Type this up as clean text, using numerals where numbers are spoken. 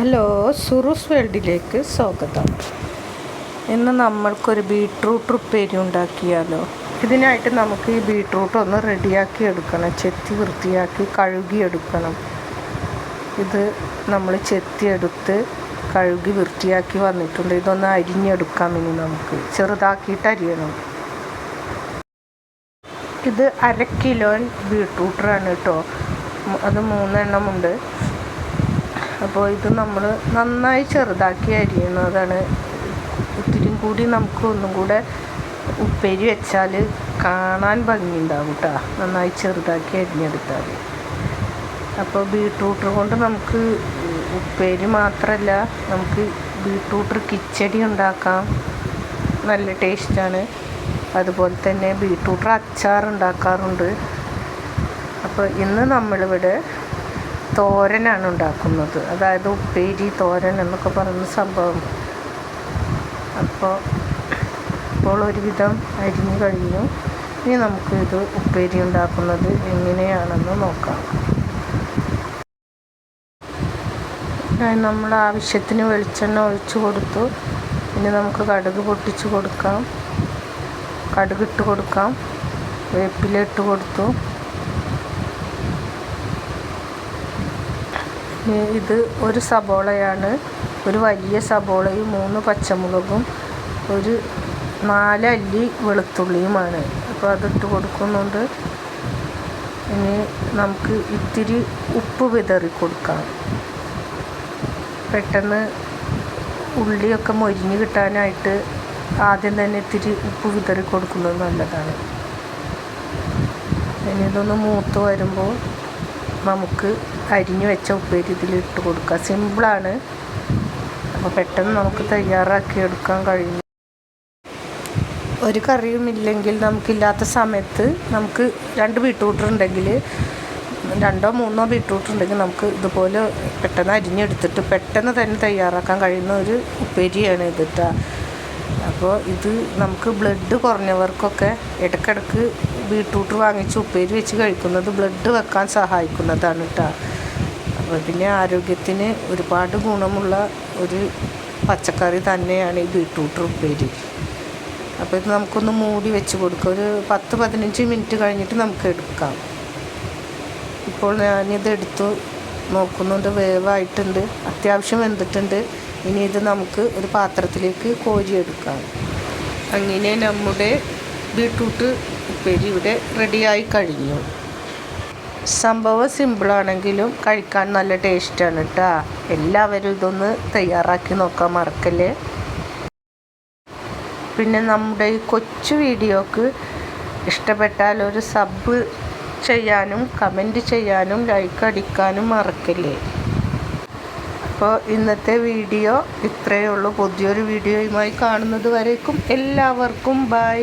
Hello, സുറുസ് വേൾഡിലേക്ക് സ്വാഗതം. ഇന്ന് നമ്മൾക്കൊരു ബീട്രൂട്ട് ഉപ്പേരി ഉണ്ടാക്കിയാലോ. ഇതിനായിട്ട് നമുക്ക് ഈ ബീട്രൂട്ട് ഒന്ന് റെഡിയാക്കി എടുക്കണം. ചെത്തി വൃത്തിയാക്കി കഴുകിയെടുക്കണം. ഇത് നമ്മൾ ചെത്തിയെടുത്ത് കഴുകി വൃത്തിയാക്കി വന്നിട്ടുണ്ട്. ഇതൊന്ന് അരിഞ്ഞെടുക്കാം. ഇനി നമുക്ക് ചെറുതാക്കിയിട്ട് അരിയണം. ഇത് 1/2 കിലോ ബീട്രൂട്ടാണ് കേട്ടോ. അത് 3 എണ്ണമുണ്ട്. അപ്പോൾ ഇത് നമ്മൾ നന്നായി ചെറുതാക്കി അരിയുന്നതാണ്. ഇത്തിരിയും കൂടി നമുക്ക് ഒന്നും കൂടെ ഉപ്പേരി വെച്ചാൽ കാണാൻ ഭംഗിയുണ്ടാവും കേട്ടോ, നന്നായി ചെറുതാക്കി അരിഞ്ഞെടുത്താൽ. അപ്പോൾ ബീട്രൂട്ട് കൊണ്ട് നമുക്ക് ഉപ്പേരി മാത്രമല്ല, നമുക്ക് ബീട്രൂട്ട് കിച്ചടി ഉണ്ടാക്കാം, നല്ല ടേസ്റ്റാണ്. അതുപോലെ തന്നെ ബീട്രൂട്ട് അച്ചാർ ഉണ്ടാക്കാറുണ്ട്. അപ്പോൾ ഇന്ന് നമ്മളിവിടെ തോരനാണ് ഉണ്ടാക്കുന്നത്, അതായത് ഉപ്പേരി തോരൻ എന്നൊക്കെ പറയുന്ന സംഭവം. ഇപ്പോൾ ഒരുവിധം അരിഞ്ഞു കഴിഞ്ഞു. ഇനി നമുക്ക് ഇത് ഉപ്പേരി ഉണ്ടാക്കുന്നത് എങ്ങനെയാണെന്ന് നോക്കാം. നമ്മൾ ആവശ്യത്തിന് വെളിച്ചെണ്ണ ഒഴിച്ചു കൊടുത്തു. ഇനി നമുക്ക് കടുക് പൊട്ടിച്ച് കൊടുക്കാം. കടുകിട്ട് കൊടുക്കാം. വേപ്പില ഇട്ട് കൊടുത്തു. ഇത് ഒരു സബോളയാണ്, ഒരു വലിയ സബോളയും 3 പച്ചമുളകും ഒരു 4 അല്ലി വെളുത്തുള്ളിയുമാണ്. അപ്പോൾ അതിട്ട് കൊടുക്കുന്നുണ്ട്. ഇനി നമുക്ക് ഇത്തിരി ഉപ്പ് വിതറി കൊടുക്കാം. പെട്ടെന്ന് ഉള്ളിയൊക്കെ മൊരിഞ്ഞ് കിട്ടാനായിട്ട് ആദ്യം തന്നെ ഇത്തിരി ഉപ്പ് വിതറി കൊടുക്കുന്നത് നല്ലതാണ്. ഇനി ഇതൊന്ന് മൂത്ത് വരുമ്പോൾ നമുക്ക് അരിഞ്ഞു വെച്ച ഉപ്പേരി ഇതിലിട്ട് കൊടുക്കുക. സിമ്പിളാണ്, അപ്പോൾ പെട്ടെന്ന് നമുക്ക് തയ്യാറാക്കി എടുക്കാൻ കഴിയും. ഒരു കറിയും ഇല്ലെങ്കിൽ, നമുക്കില്ലാത്ത സമയത്ത് നമുക്ക് 2 ബീട്രൂട്ട് ഉണ്ടെങ്കിൽ, 2 or 3 ബീട്രൂട്ട് ഉണ്ടെങ്കിൽ നമുക്ക് ഇതുപോലെ പെട്ടെന്ന് അരിഞ്ഞെടുത്തിട്ട് പെട്ടെന്ന് തന്നെ തയ്യാറാക്കാൻ കഴിയുന്ന ഒരു ഉപ്പേരിയാണ് ഇത് കേട്ടോ. അപ്പോൾ ഇത് നമുക്ക് ബ്ലഡ് കുറഞ്ഞവർക്കൊക്കെ ഇടയ്ക്കിടയ്ക്ക് ബീട്രൂട്ട് വാങ്ങിച്ച് ഉപ്പേരി വെച്ച് കഴിക്കുന്നത് ബ്ലഡ് വെക്കാൻ സഹായിക്കുന്നതാണ് കേട്ടോ. അപ്പോൾ പിന്നെ ആരോഗ്യത്തിന് ഒരുപാട് ഗുണമുള്ള ഒരു പച്ചക്കറി തന്നെയാണ് ഈ ബീട്രൂട്ട് ഉപ്പേരി. അപ്പോൾ ഇത് നമുക്കൊന്ന് മൂടി വെച്ച് കൊടുക്കാം. ഒരു 10-15 മിനിറ്റ് കഴിഞ്ഞിട്ട് നമുക്ക് എടുക്കാം. ഇപ്പോൾ ഞാനിത് എടുത്തു നോക്കുന്നുണ്ട്, വേവായിട്ടുണ്ട്, അത്യാവശ്യം വെന്തിട്ടുണ്ട്. ഇനി ഇത് നമുക്ക് ഒരു പാത്രത്തിലേക്ക് കോരിയെടുക്കാം. അങ്ങനെ നമ്മുടെ ബീട്രൂട്ട് ഉപ്പേരി ഇവിടെ റെഡിയായി കഴിഞ്ഞു. സംഭവം സിമ്പിളാണെങ്കിലും കഴിക്കാൻ നല്ല ടേസ്റ്റാണ് കേട്ടോ. എല്ലാവരും ഇതൊന്ന് തയ്യാറാക്കി നോക്കാൻ മറക്കല്ലേ. പിന്നെ നമ്മുടെ ഈ കൊച്ചു വീഡിയോക്ക് ഇഷ്ടപ്പെട്ടാൽ ഒരു സബ് ചെയ്യാനും കമൻറ്റ് ചെയ്യാനും ലൈക്ക് അടിക്കാനും മറക്കല്ലേ. അപ്പോൾ ഇന്നത്തെ വീഡിയോ ഇത്രയേ ഉള്ളൂ. പുതിയൊരു വീഡിയോയുമായി കാണുന്നത് വരേക്കും എല്ലാവർക്കും ബൈ.